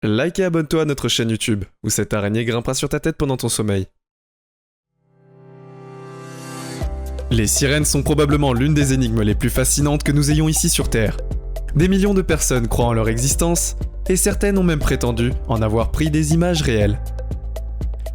like et abonne-toi à notre chaîne YouTube, où cette araignée grimpera sur ta tête pendant ton sommeil. Les sirènes sont probablement l'une des énigmes les plus fascinantes que nous ayons ici sur Terre. Des millions de personnes croient en leur existence, et certaines ont même prétendu en avoir pris des images réelles.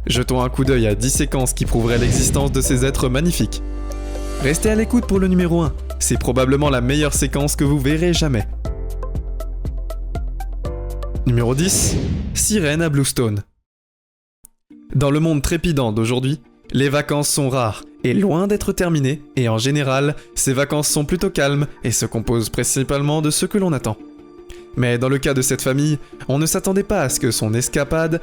Jetons un coup d'œil à 10 séquences qui prouveraient l'existence de ces êtres magnifiques. Restez à l'écoute pour le numéro 1, c'est probablement la meilleure séquence que vous verrez jamais. Numéro 10. Sirène à Bluestone. Dans le monde trépidant d'aujourd'hui, les vacances sont rares et loin d'être terminées, et en général, ces vacances sont plutôt calmes et se composent principalement de ce que l'on attend. Mais dans le cas de cette famille, on ne s'attendait pas à ce que son escapade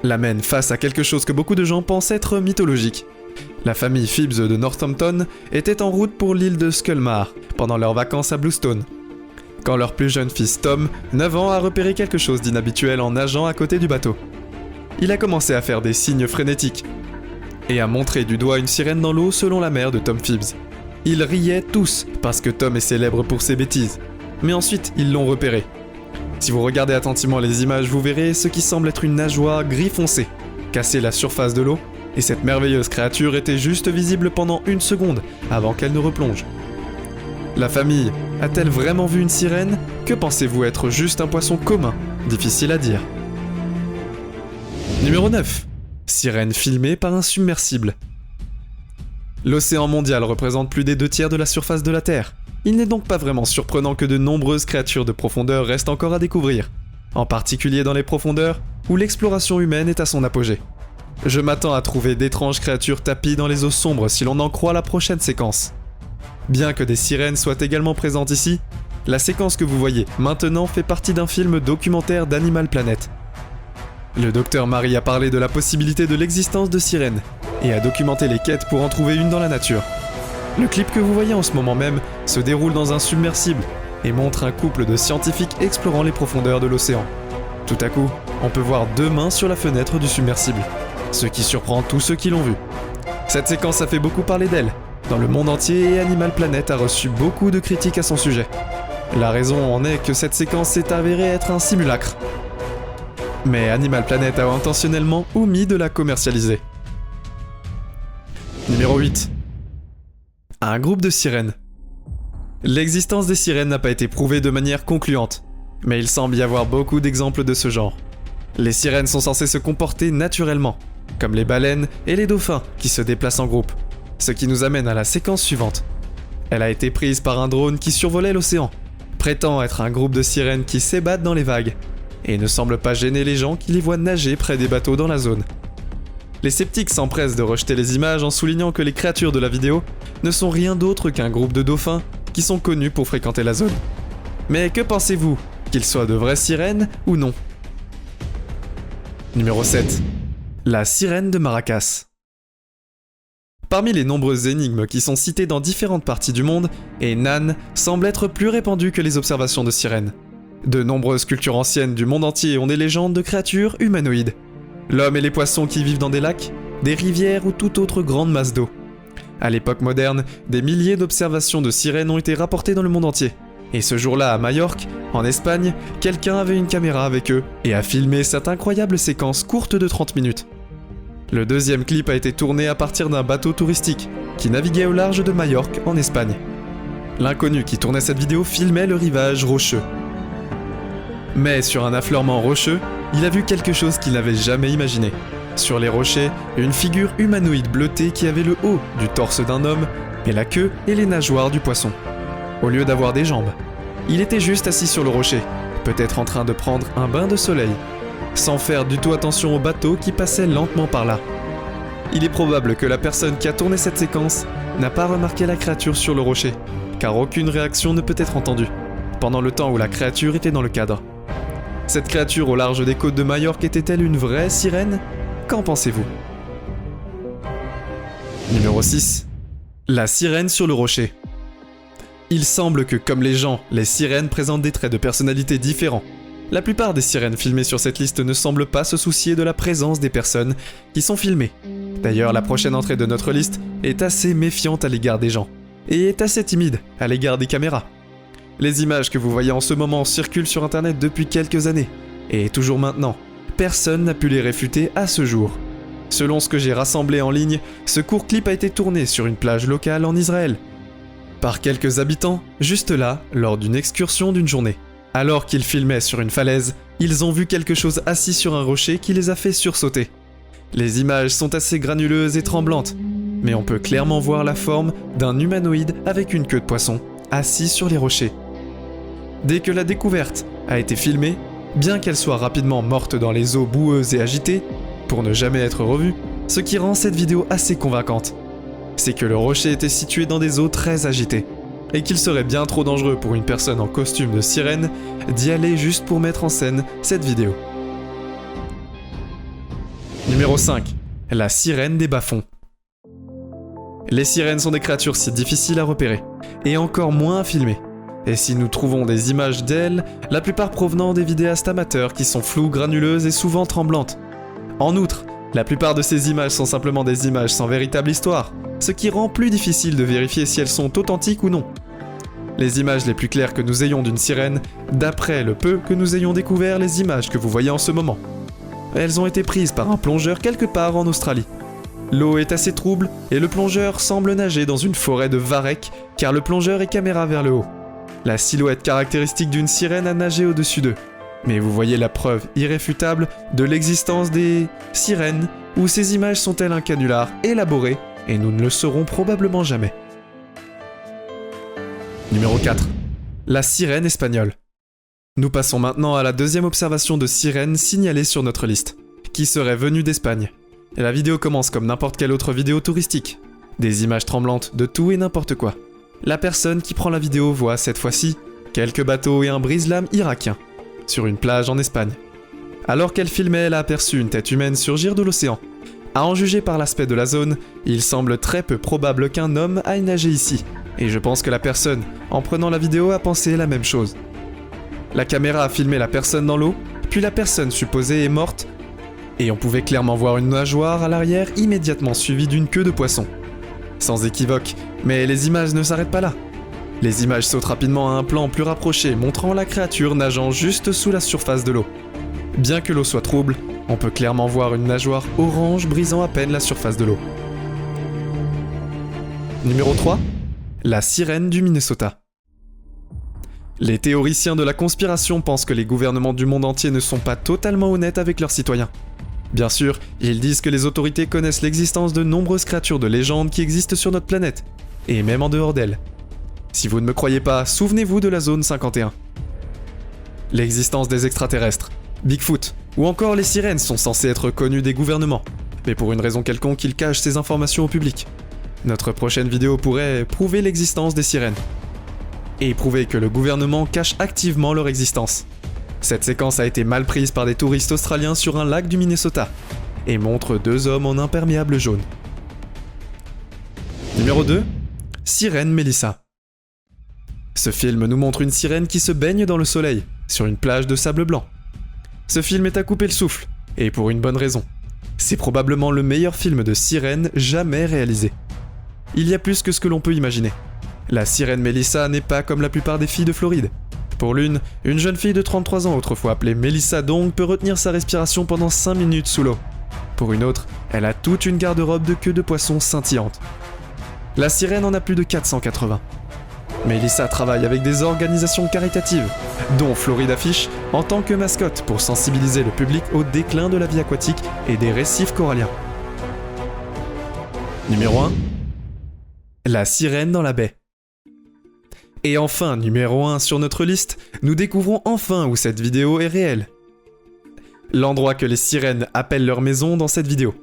l'amène face à quelque chose que beaucoup de gens pensent être mythologique. La famille Phibbs de Northampton était en route pour l'île de Sculmar pendant leurs vacances à Bluestone, quand leur plus jeune fils Tom, 9 ans, a repéré quelque chose d'inhabituel en nageant à côté du bateau. Il a commencé à faire des signes frénétiques et à montrer du doigt une sirène dans l'eau selon la mère de Tom Phibbs. Ils riaient tous parce que Tom est célèbre pour ses bêtises, mais ensuite ils l'ont repéré. Si vous regardez attentivement les images, vous verrez ce qui semble être une nageoire gris foncé, casser la surface de l'eau, et cette merveilleuse créature était juste visible pendant 1 seconde avant qu'elle ne replonge. La famille a-t-elle vraiment vu une sirène? Que pensez-vous être juste un poisson commun? Difficile à dire. Numéro 9. Sirène filmée par un submersible. L'océan mondial représente plus des 2/3 de la surface de la Terre. Il n'est donc pas vraiment surprenant que de nombreuses créatures de profondeur restent encore à découvrir, en particulier dans les profondeurs où l'exploration humaine est à son apogée. Je m'attends à trouver d'étranges créatures tapies dans les eaux sombres si l'on en croit la prochaine séquence. Bien que des sirènes soient également présentes ici, la séquence que vous voyez maintenant fait partie d'un film documentaire d'Animal Planet. Le docteur Mary a parlé de la possibilité de l'existence de sirènes et a documenté les quêtes pour en trouver une dans la nature. Le clip que vous voyez en ce moment même se déroule dans un submersible et montre un couple de scientifiques explorant les profondeurs de l'océan. Tout à coup, on peut voir 2 mains sur la fenêtre du submersible, ce qui surprend tous ceux qui l'ont vu. Cette séquence a fait beaucoup parler d'elle dans le monde entier et Animal Planet a reçu beaucoup de critiques à son sujet. La raison en est que cette séquence s'est avérée être un simulacre. Mais Animal Planet a intentionnellement omis de la commercialiser. Numéro 8. Un groupe de sirènes. L'existence des sirènes n'a pas été prouvée de manière concluante, mais il semble y avoir beaucoup d'exemples de ce genre. Les sirènes sont censées se comporter naturellement, comme les baleines et les dauphins qui se déplacent en groupe. Ce qui nous amène à la séquence suivante. Elle a été prise par un drone qui survolait l'océan, prétend être un groupe de sirènes qui s'ébattent dans les vagues, et ne semble pas gêner les gens qui les voient nager près des bateaux dans la zone. Les sceptiques s'empressent de rejeter les images en soulignant que les créatures de la vidéo ne sont rien d'autre qu'un groupe de dauphins qui sont connus pour fréquenter la zone. Mais que pensez-vous? Qu'ils soient de vraies sirènes ou non? Numéro 7. La sirène de Maracas. Parmi les nombreuses énigmes qui sont citées dans différentes parties du monde, Nan semble être plus répandue que les observations de sirènes. De nombreuses cultures anciennes du monde entier ont des légendes de créatures humanoïdes. L'homme et les poissons qui vivent dans des lacs, des rivières ou toute autre grande masse d'eau. À l'époque moderne, des milliers d'observations de sirènes ont été rapportées dans le monde entier. Et ce jour-là, à Majorque, en Espagne, quelqu'un avait une caméra avec eux et a filmé cette incroyable séquence courte de 30 minutes. Le deuxième clip a été tourné à partir d'un bateau touristique qui naviguait au large de Majorque, en Espagne. L'inconnu qui tournait cette vidéo filmait le rivage rocheux. Mais sur un affleurement rocheux, il a vu quelque chose qu'il n'avait jamais imaginé. Sur les rochers, une figure humanoïde bleutée qui avait le haut du torse d'un homme, mais la queue et les nageoires du poisson. Au lieu d'avoir des jambes, il était juste assis sur le rocher, peut-être en train de prendre un bain de soleil, sans faire du tout attention au bateau qui passait lentement par là. Il est probable que la personne qui a tourné cette séquence n'a pas remarqué la créature sur le rocher, car aucune réaction ne peut être entendue, pendant le temps où la créature était dans le cadre. Cette créature au large des côtes de Majorque était-elle une vraie sirène? Qu'en pensez-vous? Numéro 6. La sirène sur le rocher. Il semble que, comme les gens, les sirènes présentent des traits de personnalité différents. La plupart des sirènes filmées sur cette liste ne semblent pas se soucier de la présence des personnes qui sont filmées. D'ailleurs, la prochaine entrée de notre liste est assez méfiante à l'égard des gens, et est assez timide à l'égard des caméras. Les images que vous voyez en ce moment circulent sur internet depuis quelques années, Et toujours maintenant, personne n'a pu les réfuter à ce jour. Selon ce que j'ai rassemblé en ligne, ce court clip a été tourné sur une plage locale en Israël, par quelques habitants, juste là, lors d'une excursion d'une journée. Alors qu'ils filmaient sur une falaise, ils ont vu quelque chose assis sur un rocher qui les a fait sursauter. Les images sont assez granuleuses et tremblantes, mais on peut clairement voir la forme d'un humanoïde avec une queue de poisson, assis sur les rochers. Dès que la découverte a été filmée, bien qu'elle soit rapidement morte dans les eaux boueuses et agitées, pour ne jamais être revue, ce qui rend cette vidéo assez convaincante, c'est que le rocher était situé dans des eaux très agitées, et qu'il serait bien trop dangereux pour une personne en costume de sirène d'y aller juste pour mettre en scène cette vidéo. Numéro 5. La sirène des bas-fonds. Les sirènes sont des créatures si difficiles à repérer, et encore moins à filmer. Et si nous trouvons des images d'elles, la plupart provenant des vidéastes amateurs qui sont floues, granuleuses et souvent tremblantes. En outre, la plupart de ces images sont simplement des images sans véritable histoire, ce qui rend plus difficile de vérifier si elles sont authentiques ou non. Les images les plus claires que nous ayons d'une sirène, d'après le peu que nous ayons découvert les images que vous voyez en ce moment. Elles ont été prises par un plongeur quelque part en Australie. L'eau est assez trouble et le plongeur semble nager dans une forêt de varech car le plongeur est caméra vers le haut. La silhouette caractéristique d'une sirène a nagé au-dessus d'eux. Mais vous voyez la preuve irréfutable de l'existence des sirènes où ces images sont-elles un canular élaboré et nous ne le saurons probablement jamais. Numéro 4. La sirène espagnole. Nous passons maintenant à la deuxième observation de sirène signalée sur notre liste, qui serait venue d'Espagne. Et la vidéo commence comme n'importe quelle autre vidéo touristique. Des images tremblantes de tout et n'importe quoi. La personne qui prend la vidéo voit cette fois-ci quelques bateaux et un brise-lames irakien, sur une plage en Espagne. Alors qu'elle filmait, elle a aperçu une tête humaine surgir de l'océan. À en juger par l'aspect de la zone, il semble très peu probable qu'un homme aille nager ici. Et je pense que la personne, en prenant la vidéo, a pensé la même chose. La caméra a filmé la personne dans l'eau, puis la personne supposée est morte, et on pouvait clairement voir une nageoire à l'arrière immédiatement suivie d'une queue de poisson. Sans équivoque, mais les images ne s'arrêtent pas là. Les images sautent rapidement à un plan plus rapproché, montrant la créature nageant juste sous la surface de l'eau. Bien que l'eau soit trouble, on peut clairement voir une nageoire orange brisant à peine la surface de l'eau. Numéro 3. La sirène du Minnesota. Les théoriciens de la conspiration pensent que les gouvernements du monde entier ne sont pas totalement honnêtes avec leurs citoyens. Bien sûr, ils disent que les autorités connaissent l'existence de nombreuses créatures de légende qui existent sur notre planète, et même en dehors d'elle. Si vous ne me croyez pas, souvenez-vous de la zone 51. L'existence des extraterrestres, Bigfoot, ou encore les sirènes sont censées être connues des gouvernements, mais pour une raison quelconque, ils cachent ces informations au public. Notre prochaine vidéo pourrait prouver l'existence des sirènes, et prouver que le gouvernement cache activement leur existence. Cette séquence a été mal prise par des touristes australiens sur un lac du Minnesota, et montre deux hommes en imperméable jaune. Numéro 2. Sirène Melissa. Ce film nous montre une sirène qui se baigne dans le soleil, sur une plage de sable blanc. Ce film est à couper le souffle, et pour une bonne raison. C'est probablement le meilleur film de sirène jamais réalisé. Il y a plus que ce que l'on peut imaginer. La sirène Melissa n'est pas comme la plupart des filles de Floride. Pour l'une, une jeune fille de 33 ans autrefois appelée Melissa Dong peut retenir sa respiration pendant 5 minutes sous l'eau. Pour une autre, elle a toute une garde-robe de queue de poisson scintillante. La sirène en a plus de 480. Melissa travaille avec des organisations caritatives, dont Florida Fish, en tant que mascotte pour sensibiliser le public au déclin de la vie aquatique et des récifs coralliens. Numéro 1. La sirène dans la baie. Et enfin, numéro 1 sur notre liste, nous découvrons enfin où cette vidéo est réelle. L'endroit que les sirènes appellent leur maison dans cette vidéo.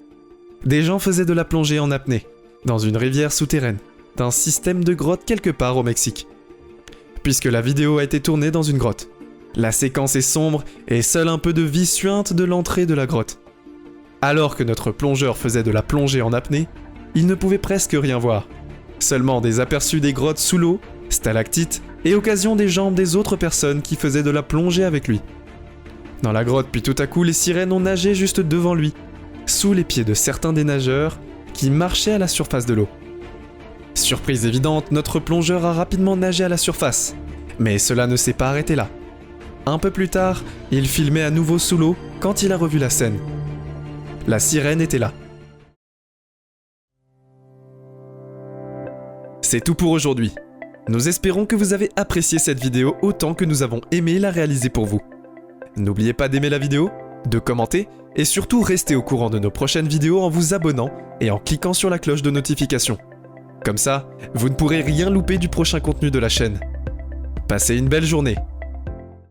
Des gens faisaient de la plongée en apnée, dans une rivière souterraine, d'un système de grottes quelque part au Mexique. Puisque la vidéo a été tournée dans une grotte. La séquence est sombre et seul un peu de vie suinte de l'entrée de la grotte. Alors que notre plongeur faisait de la plongée en apnée, il ne pouvait presque rien voir. Seulement des aperçus des grottes sous l'eau, stalactites, et occasion des jambes des autres personnes qui faisaient de la plongée avec lui. Dans la grotte, puis tout à coup, les sirènes ont nagé juste devant lui, sous les pieds de certains des nageurs qui marchaient à la surface de l'eau. Surprise évidente, notre plongeur a rapidement nagé à la surface, mais cela ne s'est pas arrêté là. Un peu plus tard, il filmait à nouveau sous l'eau quand il a revu la scène. La sirène était là. C'est tout pour aujourd'hui. Nous espérons que vous avez apprécié cette vidéo autant que nous avons aimé la réaliser pour vous. N'oubliez pas d'aimer la vidéo, de commenter et surtout restez au courant de nos prochaines vidéos en vous abonnant et en cliquant sur la cloche de notification. Comme ça, vous ne pourrez rien louper du prochain contenu de la chaîne. Passez une belle journée.